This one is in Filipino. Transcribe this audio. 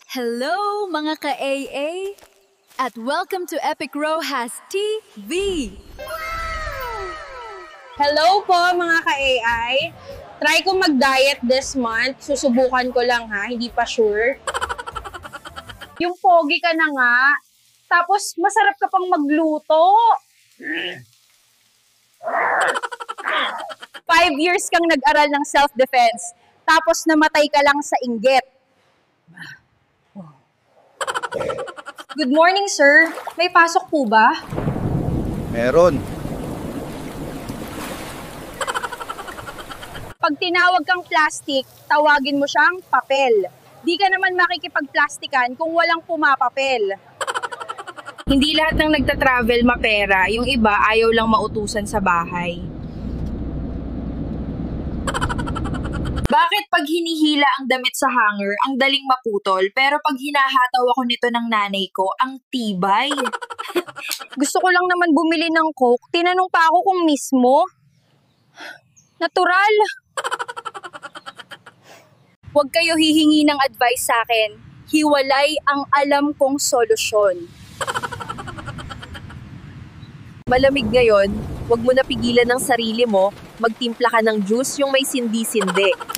Hello mga ka-AA! At welcome to Epic Rojas TV! Hello po mga ka-AI! Try ko mag-diet this month. Susubukan ko lang ha, hindi pa sure. Yung pogi ka na nga, tapos masarap ka pang magluto. 5 years kang nag-aral ng self-defense, tapos namatay ka lang sa inggit. Good morning, sir. May pasok po ba? Meron. Pag tinawag kang plastic, tawagin mo siyang papel. Di ka naman makikipagplastikan kung walang pumapapel. Hindi lahat ng nagta-travel mapera, yung iba ayaw lang mautusan sa bahay. Bakit pag hinihila ang damit sa hanger, ang daling maputol, pero pag hinahataw ako nito ng nanay ko, ang tibay? Gusto ko lang naman bumili ng Coke. Tinanong pa ako kung mismo. Natural. Huwag kayo hihingi ng advice sa akin. Hiwalay ang alam kong solusyon. Malamig ngayon, huwag mo na pigilan ng sarili mo, magtimpla ka ng juice yung may sindi-sindi.